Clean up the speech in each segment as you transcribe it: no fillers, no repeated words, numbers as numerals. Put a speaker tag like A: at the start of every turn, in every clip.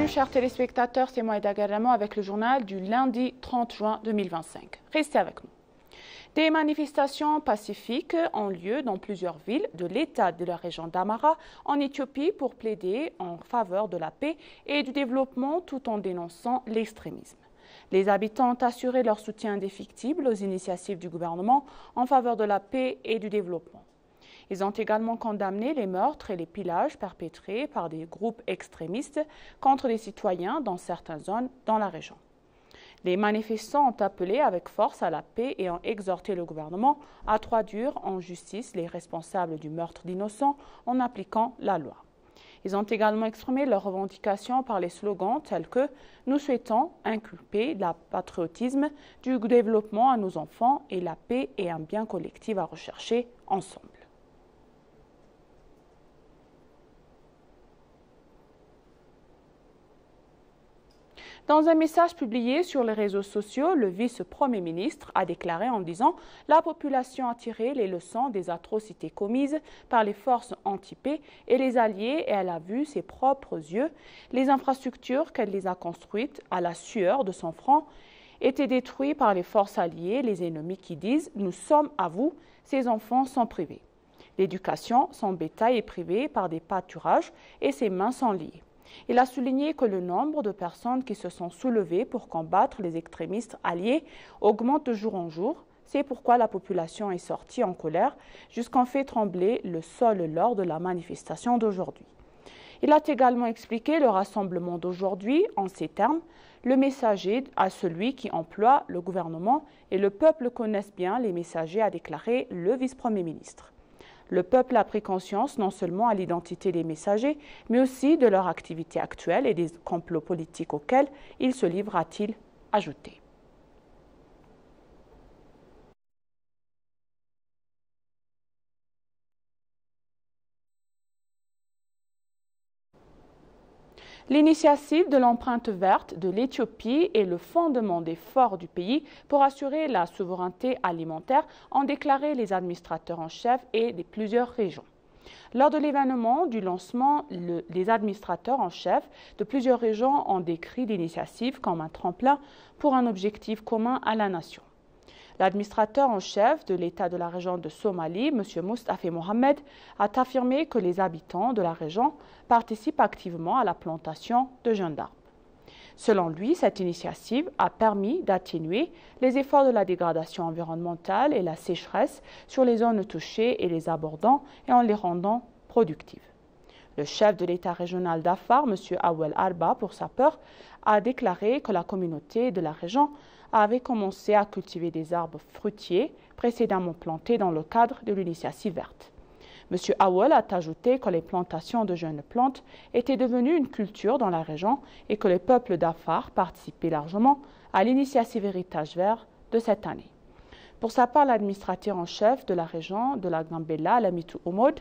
A: Chers téléspectateurs, c'est Moïda Garamo avec le journal du lundi 30 juin 2025. Restez avec nous. Des manifestations pacifiques ont lieu dans plusieurs villes de l'État de la région d'Amara en Éthiopie pour plaider en faveur de la paix et du développement tout en dénonçant l'extrémisme. Les habitants ont assuré leur soutien indéfectible aux initiatives du gouvernement en faveur de la paix et du développement. Ils ont également condamné les meurtres et les pillages perpétrés par des groupes extrémistes contre les citoyens dans certaines zones dans la région. Les manifestants ont appelé avec force à la paix et ont exhorté le gouvernement à traduire en justice les responsables du meurtre d'innocents en appliquant la loi. Ils ont également exprimé leurs revendications par les slogans tels que « Nous souhaitons inculper le patriotisme du développement à nos enfants et la paix est un bien collectif à rechercher ensemble ». Dans un message publié sur les réseaux sociaux, le vice-premier ministre a déclaré en disant « La population a tiré les leçons des atrocités commises par les forces anti-paix et les alliés et elle a vu ses propres yeux les infrastructures qu'elle les a construites à la sueur de son front étaient détruites par les forces alliées, les ennemis qui disent « Nous sommes à vous, ces enfants sont privés. L'éducation, son bétail est privé par des pâturages et ses mains sont liées. » Il a souligné que le nombre de personnes qui se sont soulevées pour combattre les extrémistes alliés augmente de jour en jour. C'est pourquoi la population est sortie en colère jusqu'en fait trembler le sol lors de la manifestation d'aujourd'hui. Il a également expliqué le rassemblement d'aujourd'hui en ces termes. Le messager à celui qui emploie le gouvernement et le peuple connaissent bien les messagers, a déclaré le vice-premier ministre. Le peuple a pris conscience non seulement à l'identité des messagers, mais aussi de leur activité actuelle et des complots politiques auxquels ils se livrent, a-t-il ajouté. L'initiative de l'empreinte verte de l'Éthiopie est le fondement des efforts du pays pour assurer la souveraineté alimentaire, ont déclaré les administrateurs en chef et de plusieurs régions. Lors de l'événement du lancement, les administrateurs en chef de plusieurs régions ont décrit l'initiative comme un tremplin pour un objectif commun à la nation. L'administrateur en chef de l'État de la région de Somalie, M. Mustafa Mohamed, a affirmé que les habitants de la région participent activement à la plantation de jeunes arbres. Selon lui, cette initiative a permis d'atténuer les efforts de la dégradation environnementale et la sécheresse sur les zones touchées et les abordant et en les rendant productives. Le chef de l'État régional d'Afar, M. Awel Arba, pour sa part, a déclaré que la communauté de la région avait commencé à cultiver des arbres fruitiers précédemment plantés dans le cadre de l'initiative verte. M. Awel a ajouté que les plantations de jeunes plantes étaient devenues une culture dans la région et que le peuple d'Afar participait largement à l'initiative Héritage Vert de cette année. Pour sa part, l'administrateur en chef de la région de la Gambella, Lamitou Omod,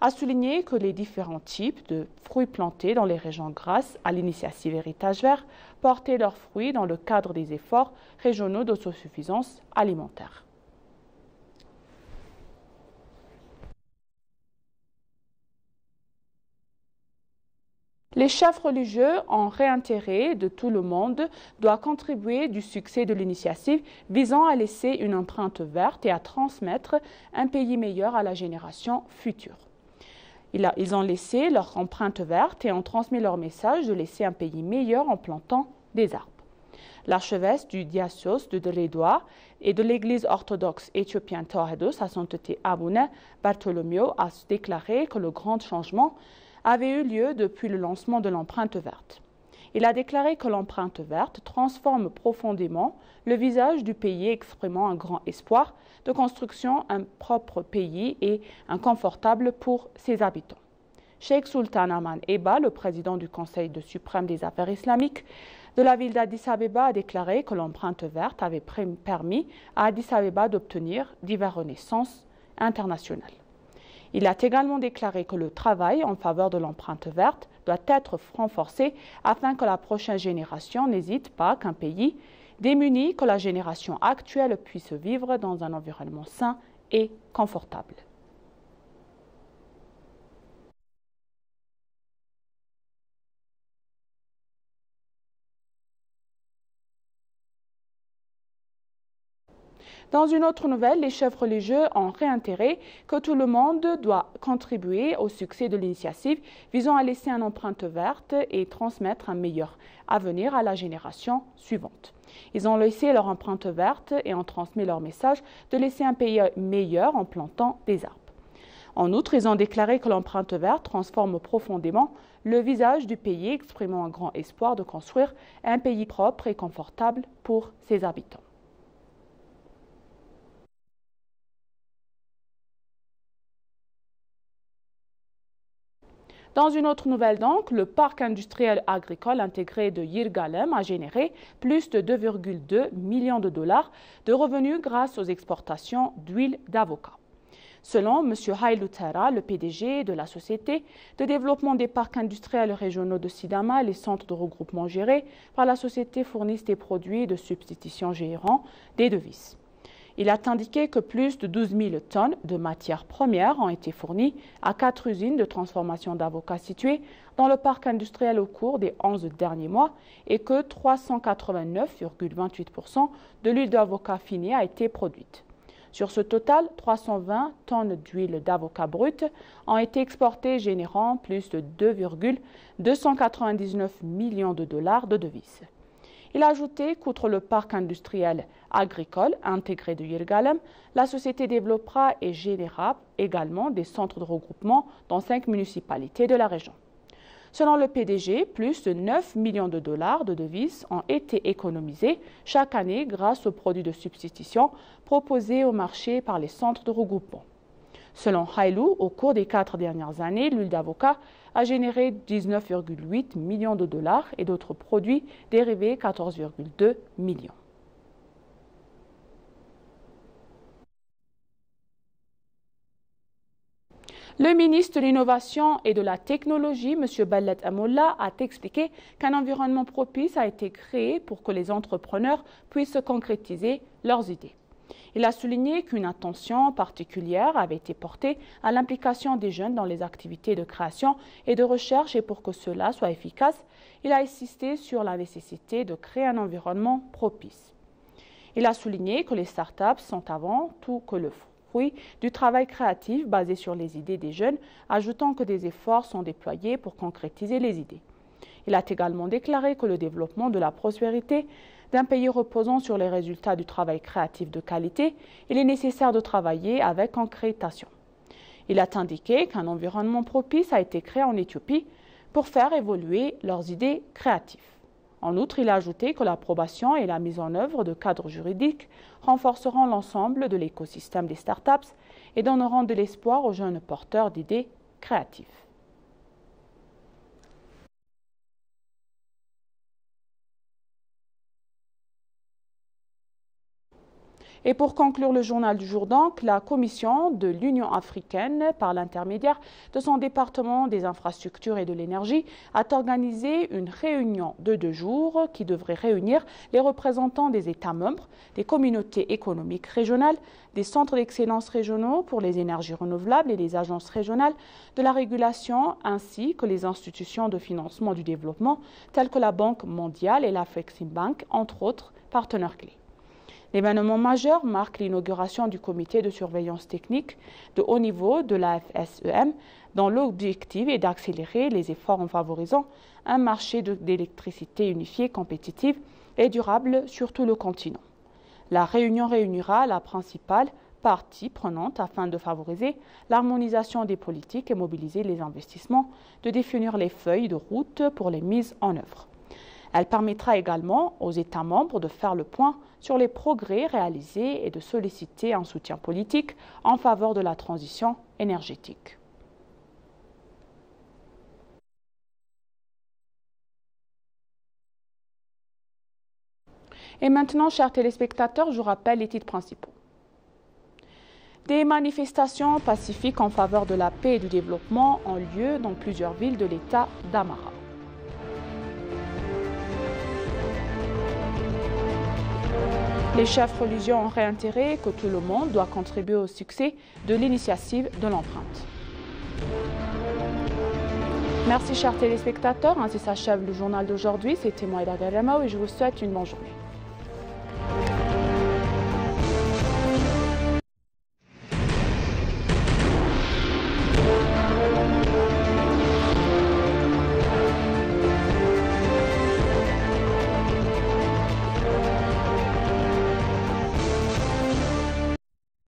A: a souligné que les différents types de fruits plantés dans les régions grâce à l'initiative Héritage Vert portaient leurs fruits dans le cadre des efforts régionaux d'autosuffisance alimentaire. Les chefs religieux ont réitéré de tout le monde doivent contribuer du succès de l'initiative visant à laisser une empreinte verte et à transmettre un pays meilleur à la génération future. Ils ont laissé leur empreinte verte et ont transmis leur message de laisser un pays meilleur en plantant des arbres. L'archevêque du diocèse de Dredoua et de l'église orthodoxe éthiopienne Tawhidou, sa sainteté Abouna Bartholomew, a déclaré que le grand changement avait eu lieu depuis le lancement de l'empreinte verte. Il a déclaré que l'empreinte verte transforme profondément le visage du pays, exprimant un grand espoir de construction d'un propre pays et inconfortable pour ses habitants. Cheikh Sultan Aman Eba, le président du Conseil suprême des affaires islamiques de la ville d'Addis Abeba, a déclaré que l'empreinte verte avait permis à Addis Abeba d'obtenir diverses renaissances internationales. Il a également déclaré que le travail en faveur de l'empreinte verte doit être renforcé afin que la prochaine génération n'hésite pas qu'un pays démunis que la génération actuelle puisse vivre dans un environnement sain et confortable. Dans une autre nouvelle, les chefs religieux ont réitéré que tout le monde doit contribuer au succès de l'initiative visant à laisser une empreinte verte et transmettre un meilleur avenir à la génération suivante. Ils ont laissé leur empreinte verte et ont transmis leur message de laisser un pays meilleur en plantant des arbres. En outre, ils ont déclaré que l'empreinte verte transforme profondément le visage du pays, exprimant un grand espoir de construire un pays propre et confortable pour ses habitants. Dans une autre nouvelle donc, le parc industriel agricole intégré de Yirgalem a généré plus de 2,2 millions de dollars de revenus grâce aux exportations d'huile d'avocat. Selon M. Hailou Tera, le PDG de la société de développement des parcs industriels régionaux de Sidama, les centres de regroupement gérés par la société fournissent des produits de substitution gérant des devises. Il a indiqué que plus de 12 000 tonnes de matières premières ont été fournies à 4 usines de transformation d'avocats situées dans le parc industriel au cours des 11 derniers mois et que 389,28% de l'huile d'avocat finie a été produite. Sur ce total, 320 tonnes d'huile d'avocat brute ont été exportées, générant plus de 2,299 millions de dollars de devises. Il a ajouté qu'outre le parc industriel agricole intégré de Yirgalem, la société développera et gérera également des centres de regroupement dans 5 municipalités de la région. Selon le PDG, plus de 9 millions de dollars de devises ont été économisés chaque année grâce aux produits de substitution proposés au marché par les centres de regroupement. Selon Hailou, au cours des 4 dernières années, l'huile d'avocat a généré 19,8 millions de dollars et d'autres produits dérivés 14,2 millions. Le ministre de l'Innovation et de la Technologie, M. Bellet Amolla, a expliqué qu'un environnement propice a été créé pour que les entrepreneurs puissent concrétiser leurs idées. Il a souligné qu'une attention particulière avait été portée à l'implication des jeunes dans les activités de création et de recherche et pour que cela soit efficace, il a insisté sur la nécessité de créer un environnement propice. Il a souligné que les startups sont avant tout que le fruit du travail créatif basé sur les idées des jeunes, ajoutant que des efforts sont déployés pour concrétiser les idées. Il a également déclaré que le développement de la prospérité d'un pays reposant sur les résultats du travail créatif de qualité, il est nécessaire de travailler avec concrétisation. Il a indiqué qu'un environnement propice a été créé en Éthiopie pour faire évoluer leurs idées créatives. En outre, il a ajouté que l'approbation et la mise en œuvre de cadres juridiques renforceront l'ensemble de l'écosystème des startups et donneront de l'espoir aux jeunes porteurs d'idées créatives. Et pour conclure le journal du jour, donc, la Commission de l'Union africaine, par l'intermédiaire de son département des infrastructures et de l'énergie, a organisé une réunion de 2 jours qui devrait réunir les représentants des États membres, des communautés économiques régionales, des centres d'excellence régionaux pour les énergies renouvelables et les agences régionales de la régulation, ainsi que les institutions de financement du développement telles que la Banque mondiale et l'Afreximbank, entre autres partenaires clés. L'événement majeur marque l'inauguration du comité de surveillance technique de haut niveau de la FSEM, dont l'objectif est d'accélérer les efforts en favorisant un marché d'électricité unifié, compétitif et durable sur tout le continent. La réunion réunira la principale partie prenante afin de favoriser l'harmonisation des politiques et mobiliser les investissements, de définir les feuilles de route pour les mises en œuvre. Elle permettra également aux États membres de faire le point sur les progrès réalisés et de solliciter un soutien politique en faveur de la transition énergétique. Et maintenant, chers téléspectateurs, je vous rappelle les titres principaux. Des manifestations pacifiques en faveur de la paix et du développement ont lieu dans plusieurs villes de l'État d'Amara. Les chefs religieux ont réitéré que tout le monde doit contribuer au succès de l'initiative de l'empreinte. Merci chers téléspectateurs, ainsi s'achève le journal d'aujourd'hui. C'était moi Ida Garamo et je vous souhaite une bonne journée.